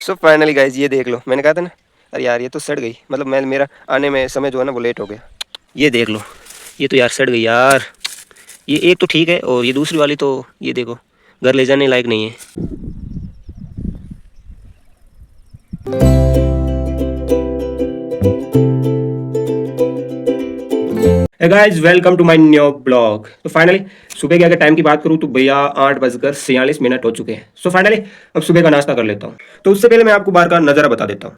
So finally guys ये देख लो, मैंने कहा था ना, अरे यार ये तो सड़ गई, मतलब मैं मेरा आने में समय जो है ना वो लेट हो गया। ये देख लो, ये तो यार सड़ गई यार। ये एक तो ठीक है और ये दूसरी वाली तो ये देखो घर ले जाने लायक नहीं है। Guys welcome to my new blog. तो फाइनली सुबह के अगर टाइम की बात करूं तो भैया 8:46 हो चुके हैं। सो फाइनली अब सुबह का नाश्ता कर लेता हूं। तो उससे पहले मैं आपको बाहर का नज़ारा बता देता हूं।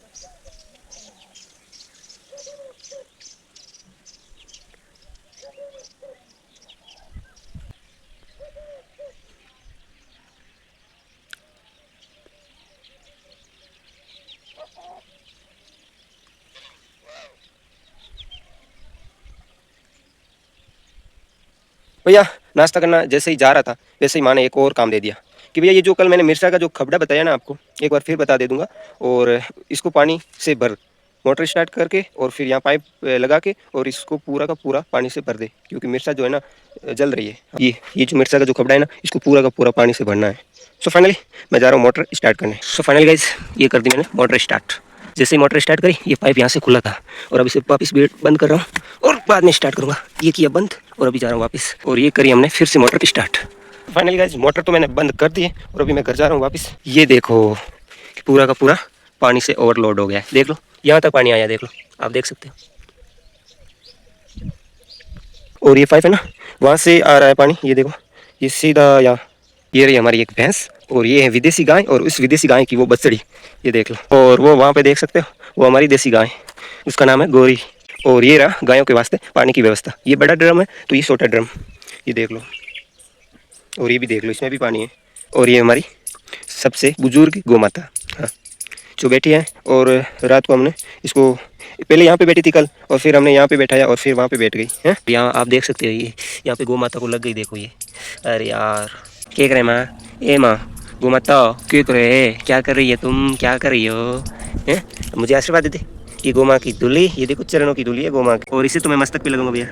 भैया नाश्ता करना जैसे ही जा रहा था वैसे ही माँ ने एक और काम दे दिया कि भैया ये जो कल मैंने मिर्चा का जो खबड़ा बताया ना आपको, एक बार फिर बता दे दूंगा। और इसको पानी से भर, मोटर स्टार्ट करके और फिर यहाँ पाइप लगा के और इसको पूरा का पूरा पानी से भर दे, क्योंकि मिर्चा जो है ना जल रही है। ये जो मिर्चा का जो खबड़ा है ना इसको पूरा का पूरा पानी से भरना है। सो फाइनली मैं जा रहा हूँ मोटर स्टार्ट करने। सो फाइनली गाइस ये कर दी मैंने मोटर स्टार्ट। जैसे ही मोटर स्टार्ट करी ये पाइप यहाँ से खुला था और अब इसे वापस बंद कर रहा हूँ और बाद में स्टार्ट करूँगा। ये किया बंद और अभी जा रहा हूँ वापस और ये करी हमने फिर से motor start. Finally guys motor तो मैंने बंद कर दी है और अभी मैं घर जा रहा हूँ वापस। ये देखो कि पूरा का पूरा पानी से ओवरलोड हो गया है। देख लो यहाँ तक पानी आया, देख लो, आप देख सकते हो। और ये पाइप है ना वहाँ से आ रहा है पानी, ये देखो, ये सीधा यहाँ। ये रही हमारी एक भैंस और ये है विदेशी गाय और उस विदेशी गाय की वो बछड़ी, ये देख लो। और वो वहाँ पे देख सकते हो वो हमारी देसी गाय, उसका नाम है गौरी। और ये रहा गायों के वास्ते पानी की व्यवस्था। ये बड़ा ड्रम है तो ये छोटा ड्रम, ये देख लो। और ये भी देख लो इसमें भी पानी है। और ये हमारी सबसे बुजुर्ग गौ माता, हाँ, जो बैठी है। और रात को हमने इसको पहले यहाँ पे बैठी थी कल और फिर हमने यहाँ पे बैठाया और फिर वहाँ पे बैठ गई है। यहाँ आप देख सकते हो ये यहाँ पे गौ माता को लग गई, देखो ये। अरे यार क्या करे माँ, ए माँ गौ माता क्यों कर रहे है, क्या कर रही है तुम, क्या कर रही हो हैं? मुझे आशीर्वाद दे दे। ये गौ माँ की धुली, ये देखो चरणों की धुली है गौ माँ की। और इसे तो मैं मस्तक पे लगूंगा भैया,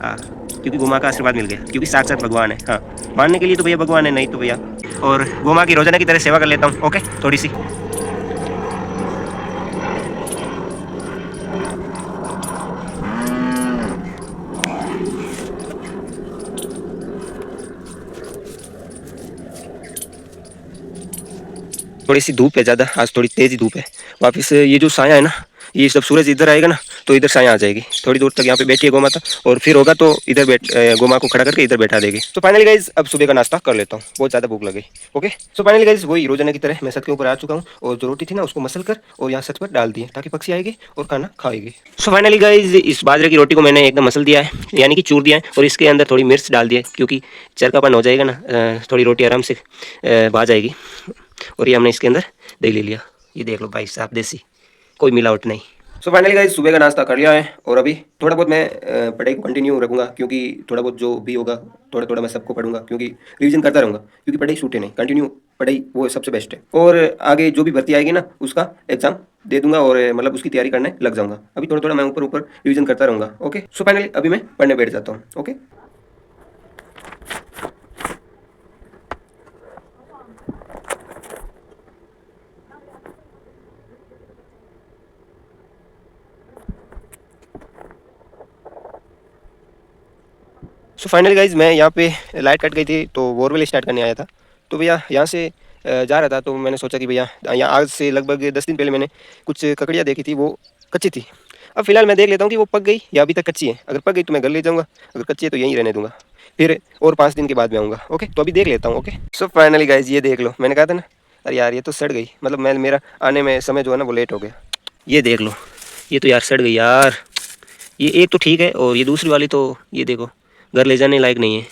हाँ, क्योंकि गौ माँ का आशीर्वाद मिल गया, क्योंकि साक्षात भगवान है। हाँ, मानने के लिए तो भैया भगवान है, नहीं तो भैया। और गौ माँ की रोजाना की तरह सेवा कर लेता हूँ, ओके, थोड़ी सी। थोड़ी सी धूप है ज़्यादा, आज थोड़ी तेज़ धूप है। वापस ये जो साया है ना, ये जब सूरज इधर आएगा ना तो इधर साया आ जाएगी। थोड़ी दूर तक यहाँ पे बैठी है गौ माता और फिर होगा तो इधर गौ माँ को खड़ा करके इधर बैठा देगी। तो फाइनली गाइज अब सुबह का नाश्ता कर लेता हूँ, बहुत ज़्यादा भूख लगी। ओके, सो फाइनली गाइज वही रोजाना की तरह मैं छत के ऊपर आ चुका हूँ और जो रोटी थी ना उसको मसल कर और यहाँ छत पर डाल दिए ताकि पक्षी आएगी और खाना खाएगी। सो फाइनली गाइज इस बाजरे की रोटी को मैंने एकदम मसल दिया है, यानी कि चूर दिया है और इसके अंदर थोड़ी मिर्च डाल दी है, क्योंकि चरकापन हो जाएगा ना, थोड़ी रोटी आराम से भा जाएगी। और ये हमने इसके अंदर दही ले लिया, ये देख लो भाई साहब, देसी, कोई मिलावट नहीं। सो फाइनली गाइस सुबह का नाश्ता कर लिया है और अभी थोड़ा बहुत मैं पढ़ाई को कंटिन्यू रखूंगा, क्योंकि थोड़ा बहुत जो भी होगा थोड़ा थोड़ा मैं सबको पढ़ूंगा, क्योंकि रिवीजन करता रहूंगा, क्योंकि पढ़ाई छूटे नहीं, कंटिन्यू पढ़ाई वो सबसे बेस्ट है। और आगे जो भी भर्ती आएगी ना उसका एग्जाम दे दूंगा और मतलब उसकी तैयारी करने लग जाऊंगा। अभी थोड़ा थोड़ा मैं ऊपर ऊपर रिवीजन करता रहूंगा। ओके, सो फाइनली अभी मैं पढ़ने बैठ जाता हूँ। ओके, सो फाइनली गाइज मैं यहाँ पे लाइट कट गई थी तो बोरवेल स्टार्ट करने आया था। तो भैया यहाँ से जा रहा था तो मैंने सोचा कि भैया यहाँ आज से लगभग 10 दिन पहले मैंने कुछ ककड़ियाँ देखी थी, वो कच्ची थी। अब फिलहाल मैं देख लेता हूँ कि वो पक गई या अभी तक कच्ची है। अगर पक गई तो मैं घर ले जाऊँगा, अगर कच्ची है तो यहीं रहने दूंगा, फिर और 5 दिन के बाद मैं आऊँगा। ओके, तो अभी देख लेता हूँ। ओके, सो फाइनली गाइज ये देख लो, मैंने कहा था ना, अरे यार ये तो सड़ गई, मतलब मैं मेरा आने में समय जो है ना वो लेट हो गया। ये देख लो, ये तो यार सड़ गई यार। ये एक तो ठीक है और ये दूसरी वाली तो ये देखो घर ले जाने लायक नहीं है।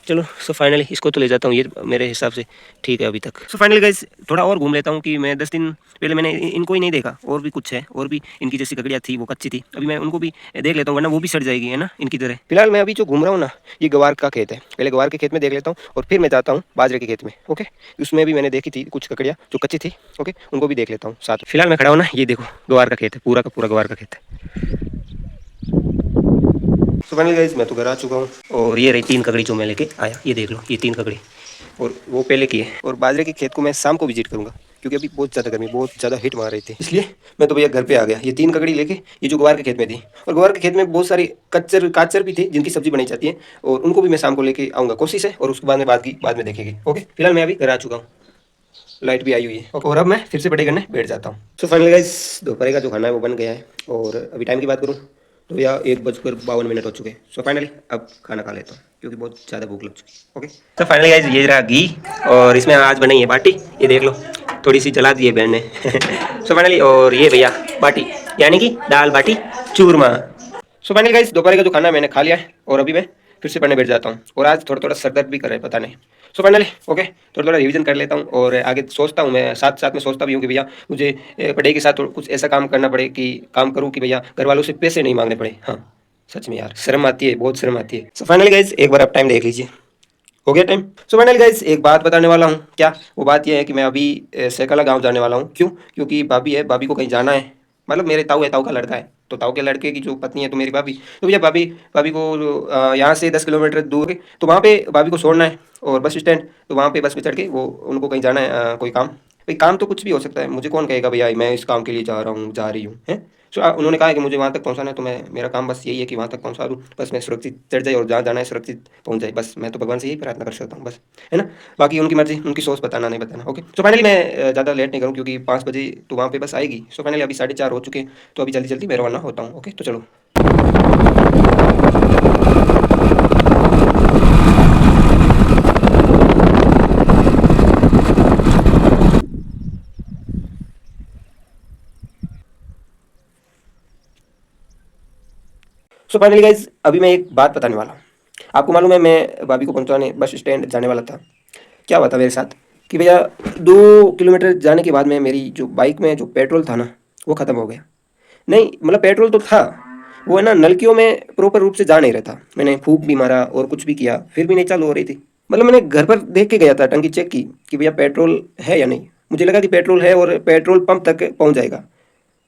चलो सो फाइनली इसको तो ले जाता हूँ, ये मेरे हिसाब से ठीक है अभी तक। सो फाइनली गाइस थोड़ा और घूम लेता हूँ कि मैं 10 दिन पहले मैंने इनको ही नहीं देखा, और भी कुछ है, और भी इनकी जैसी ककड़ियाँ थी वो कच्ची थी, अभी मैं उनको भी देख लेता हूँ वरना वो भी सड़ जाएगी है ना इनकी तरह। फिलहाल मैं अभी जो घूम रहा हूँ ना ये गवार का खेत है, पहले गवार के खेत में देख लेता हूँ और फिर मैं जाता हूँ बाजरे के खेत में। ओके, उसमें भी मैंने देखी थी कुछ ककड़ियाँ जो कच्ची थी। ओके, उनको भी देख लेता हूँ साथ। फिलहाल मैं खड़ा हूँ ना, ये देखो गवार का खेत है, पूरा का पूरा गवार का खेत है। तो फाइनली गाइस मैं तो घर आ चुका हूँ और ये रही 3 ककड़ी जो मैं लेके आया, ये देख लो, ये 3 ककड़ी और वो पहले की है। और बाजरे के खेत को मैं शाम को विजिट करूँगा, क्योंकि अभी बहुत ज़्यादा गर्मी, बहुत ज़्यादा हीट मार रही थी, इसलिए मैं तो भैया घर पे आ गया। ये 3 ककड़ी लेके, ये जो ग्वार के खेत में थी, और ग्वार के खेत में बहुत सारी कच्चर काचर भी थी जिनकी सब्जी बनाई जाती है, और उनको भी मैं शाम को लेके आऊँगा, कोशिश है, और उसके बाद में बाद में देखेगी। ओके, फिलहाल मैं अभी घर आ चुका हूँ, लाइट भी आई हुई है, और अब मैं फिर से पढ़ाई करने बैठ जाता हूँ। सो फाइनली गाइस, दोपहर का जो खाना है वो बन गया है, और अभी टाइम की बात करूँ तो भैया 1:52 हो चुके हैं। सो फाइनली अब खाना खा लेता हूँ, क्योंकि बहुत ज़्यादा भूख लग चुकी है। ओके, तो फाइनली गाइस, ये रहा घी, और इसमें आज बनाई है बाटी, ये देख लो, थोड़ी सी जला दी है बहन ने। सो फाइनली, और ये भैया बाटी, यानी कि दाल बाटी चूरमा। सो फाइनली गाइस, दोपहर का जो खाना मैंने खा लिया है, और अभी मैं फिर से पढ़ने बैठ जाता हूँ, और आज थोड़ा थोड़ा सर दर्द भी कर रहा है, पता नहीं। सो फाइनली ओके, थोड़ा थोड़ा रिवीजन कर लेता हूँ, और आगे सोचता हूँ, मैं साथ साथ में सोचता भी हूँ कि भैया मुझे पढ़ाई के साथ कुछ ऐसा काम करना पड़े, कि काम करूँ कि भैया घर वालों से पैसे नहीं मांगने पड़े। हाँ, सच में यार शर्म आती है, बहुत शर्म आती है। सो फाइनली गाइस, एक बार आप टाइम देख लीजिए, हो गया टाइम। सो फाइनली गाइस, एक बात बताने वाला हूँ, क्या वो बात यह है कि मैं अभी सैकला गांव जाने वाला हूँ। क्यों? क्योंकि भाभी है, भाभी को कहीं जाना है, मतलब मेरे ताऊ है, ताऊ का लड़का है, तो ताऊ के लड़के की जो पत्नी है तो मेरी भाभी, तो भैया भाभी भाभी को यहाँ से 10 किलोमीटर दूर है, तो वहाँ पे भाभी को छोड़ना है, और बस स्टैंड, तो वहाँ पे बस पे चढ़ के वो उनको कहीं जाना है, कोई काम। भाई काम तो कुछ भी हो सकता है, मुझे कौन कहेगा भैया मैं इस काम के लिए जा रहा हूँ, जा रही हूँ है। सो उन्होंने कहा है कि मुझे वहाँ तक पहुँचाना है, तो मैं, मेरा काम बस यही है कि वहाँ तक पहुँचा दूँ, बस मैं सुरक्षित चढ़ जाए, और जहाँ जाना है सुरक्षित पहुँच जाए, बस मैं तो भगवान से यही प्रार्थना कर सकता हूँ, बस, है ना। बाकी उनकी मर्जी, उनकी सोच, बताना नहीं बताना। ओके, सो फाइनली मैं ज़्यादा लेट नहीं करूँ, क्योंकि 5 बजे तो वहाँ पे बस आएगी। सो फाइनली अभी 4:30 हो चुके हैं, तो अभी जल्दी जल्दी मैं रवाना होता हूँ। ओके, तो चलो। सो फाइनली गाइज, अभी मैं एक बात बताने वाला हूँ। आपको मालूम है, मैं भाभी को पहुँचाने बस स्टैंड जाने वाला था। क्या हुआ था मेरे साथ, कि भैया 2 किलोमीटर जाने के बाद में मेरी जो बाइक में जो पेट्रोल था ना, वो ख़त्म हो गया। नहीं मतलब पेट्रोल तो था, वो है ना, नलकियों में प्रॉपर रूप से जा नहीं रहा था। मैंने फूंक भी मारा और कुछ भी किया, फिर भी नहीं चालू हो रही थी। मतलब मैंने घर पर देख के गया था, टंकी चेक की कि भैया पेट्रोल है या नहीं। मुझे लगा कि पेट्रोल है और पेट्रोल पंप तक पहुंच जाएगा।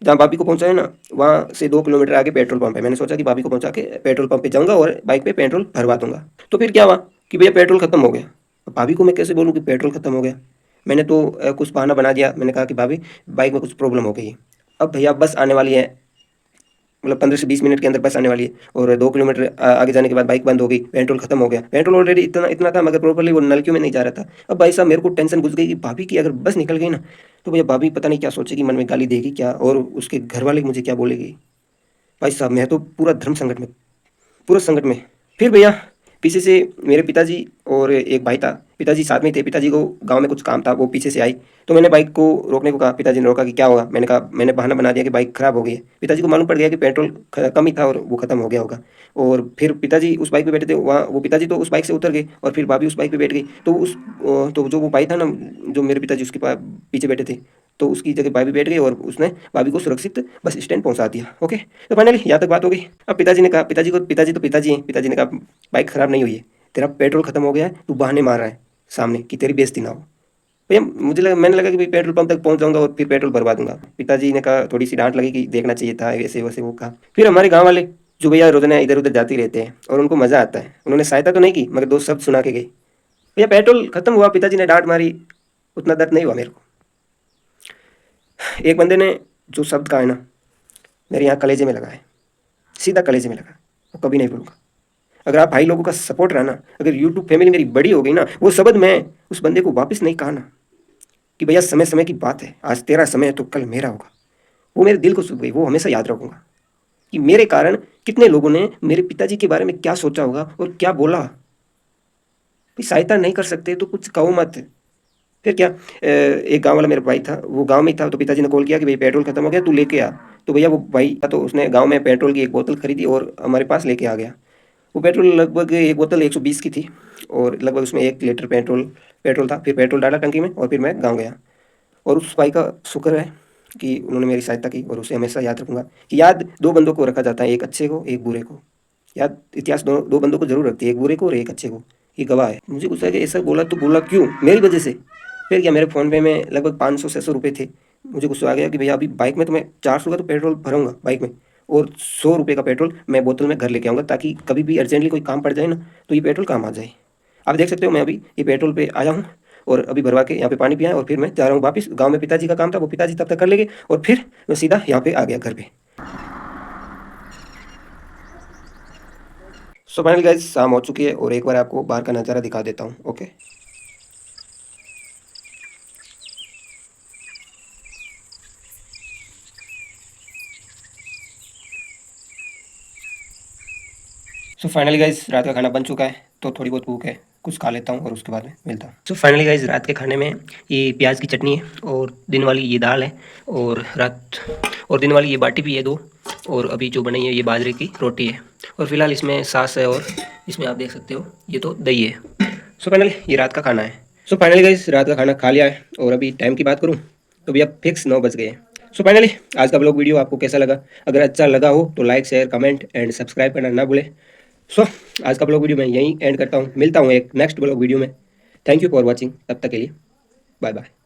जहाँ भाभी को पहुंचा है ना, वहाँ से 2 किलोमीटर आगे पेट्रोल पंप है। मैंने सोचा कि भाभी को पहुंचा के पेट्रोल पंप पे जाऊंगा और बाइक पे पेट्रोल भरवा दूंगा। तो फिर क्या हुआ कि भैया पेट्रोल खत्म हो गया। अब भाभी को मैं कैसे बोलूँ कि पेट्रोल खत्म हो गया। मैंने तो कुछ बहाना बना दिया। मैंने कहा कि भाभी बाइक में कुछ प्रॉब्लम हो गई है। अब भैया बस आने वाली है, मतलब 15 से 20 मिनट के अंदर बस आने वाली है, और 2 किलोमीटर आगे जाने के बाद बाइक बंद हो गई, पेट्रोल खत्म हो गया। पेट्रोल ऑलरेडी इतना इतना था, मगर प्रॉपर्ली वो नलकियों में नहीं जा रहा था। अब भाई साहब मेरे को टेंशन घुस गई कि भाभी की अगर बस निकल गई ना, तो भैया भाभी पता नहीं क्या सोचेगी, मन में गाली देगी क्या, और उसके घर वाले मुझे क्या बोलेगी। भाई साहब मैं तो पूरा धर्म संकट में, पूरा संकट में। फिर भैया पीछे से मेरे पिताजी और एक भाई था, पिताजी साथ में ही थे। पिताजी को गांव में कुछ काम था, वो पीछे से आई, तो मैंने बाइक को रोकने को कहा। पिताजी ने रोका कि क्या होगा। मैंने कहा, मैंने बहाना बना दिया कि बाइक खराब हो गई है। पिताजी को मालूम पड़ गया कि पेट्रोल कम ही था और वो खत्म हो गया होगा। और फिर पिताजी उस बाइक पे बैठे थे, वहाँ वो पिताजी तो उस बाइक से उतर गए, और फिर भाभी उस बाइक पे बैठ गई। तो जो वो भाई था ना, जो मेरे पिताजी उसके पीछे बैठे थे, तो उसकी जगह भाभी बैठ गई, और उसने भाभी को सुरक्षित बस स्टैंड पहुंचा दिया। ओके, तो फाइनली यहाँ तक बात हो गई। अब पिताजी ने कहा, पिताजी तो पिताजी हैं, पिताजी ने कहा बाइक खराब नहीं हुई है, तेरा पेट्रोल खत्म हो गया है, तू बहाने मार रहा है सामने कि तेरी बेइज्जती ना हो। भैया मैंने लगा कि भाई पेट्रोल पंप तक पहुंच जाऊंगा और फिर पेट्रोल भरवा दूंगा। पिताजी ने कहा, थोड़ी सी डांट लगी कि देखना चाहिए था, ऐसे वैसे वो कहा। फिर हमारे गाँव वाले जो भैया रोजाना इधर उधर जाते रहते हैं और उनको मजा आता है, उन्होंने सहायता तो नहीं की, मगर 2 शब्द सुना के गए। भैया पेट्रोल खत्म हुआ, पिताजी ने डांट मारी, उतना दर्द नहीं हुआ मेरे को। एक बंदे ने जो शब्द कहा है ना, मेरे यहाँ कलेजे में लगा है, सीधा कलेजे में लगा, वो कभी नहीं भूलूंगा। अगर आप भाई लोगों का सपोर्ट रहा ना, अगर यूट्यूब फैमिली मेरी बड़ी हो गई ना, वो शब्द मैं उस बंदे को वापस नहीं कहा ना, कि भैया समय समय की बात है, आज तेरा समय है तो कल मेरा होगा, वो मेरे दिल को छू गई। वो हमेशा याद रखूंगा कि मेरे कारण कितने लोगों ने मेरे पिताजी के बारे में क्या सोचा होगा और क्या बोला। भाई सहायता नहीं कर सकते तो कुछ कहो मत। फिर क्या, एक गांव वाला मेरा भाई था, वो गांव में ही था, तो पिताजी ने कॉल किया कि भाई पेट्रोल खत्म हो गया, तू लेके आ। तो भैया वो भाई था, तो उसने गांव में पेट्रोल की एक बोतल खरीदी और हमारे पास लेके आ गया। वो पेट्रोल लगभग एक बोतल 120 की थी, और लगभग उसमें 1 लीटर पेट्रोल पेट्रोल था। फिर पेट्रोल डाला टंकी में, और फिर मैं गाँव गया। और उस भाई का शुक्र है कि उन्होंने मेरी सहायता की, और उसे हमेशा याद रखूंगा कि याद 2 बंदों को रखा जाता है, एक अच्छे को एक बुरे को। याद इतिहास दो बंदों को जरूर रखती है, एक बुरे को और एक अच्छे को। ये गवाह है। मुझे गुस्सा है कि ऐसा बोला, तो बोला क्यों, मेरी वजह से। फिर क्या, मेरे फ़ोन पे में लगभग 500-600 रुपये थे। मुझे गुस्सा आ गया कि भैया अभी बाइक में तो मैं 400 का तो पेट्रोल भरूंगा बाइक में, और 100 रुपये का पेट्रोल मैं बोतल में घर लेके आऊँगा, ताकि कभी भी अर्जेंटली कोई काम पड़ जाए ना, तो ये पेट्रोल काम आ जाए। आप देख सकते हो मैं अभी ये पेट्रोल पे आया हूँ, और अभी भरवा के यहाँ पे पानी पिया और फिर मैं जा रहा हूँ वापस गाँव में। पिताजी का काम था, वो पिताजी तब तक कर लेंगे और फिर मैं सीधा यहाँ पे आ गया घर पे। सो फाइनली गाइज शाम हो चुकी है और एक बार आपको बाहर का नज़ारा दिखा देता हूँ। ओके, सो फाइनली गाइज रात का खाना बन चुका है, तो थोड़ी बहुत भूख है, कुछ खा लेता हूँ और उसके बाद में मिलता हूँ। सो फाइनली गाइज रात के खाने में ये प्याज की चटनी है और दिन वाली ये दाल है और दिन वाली ये बाटी भी है दो, और अभी जो बनी है ये बाजरे की रोटी है, और फिलहाल इसमें सास है और इसमें आप देख सकते हो ये तो दही है। सो फाइनली ये रात का खाना है। सो फाइनली गाइज रात का खाना खा लिया है और अभी टाइम की बात करूँ तो अभी अब फिक्स 9 बज गए हैं। सो फाइनली आज का ब्लॉग वीडियो आपको कैसा लगा? अगर अच्छा लगा हो तो like share comment and subscribe करना ना भूलें। सो आज का ब्लॉग वीडियो मैं यहीं एंड करता हूँ, मिलता हूँ एक नेक्स्ट ब्लॉग वीडियो में। थैंक यू फॉर वॉचिंग, तब तक के लिए बाय बाय।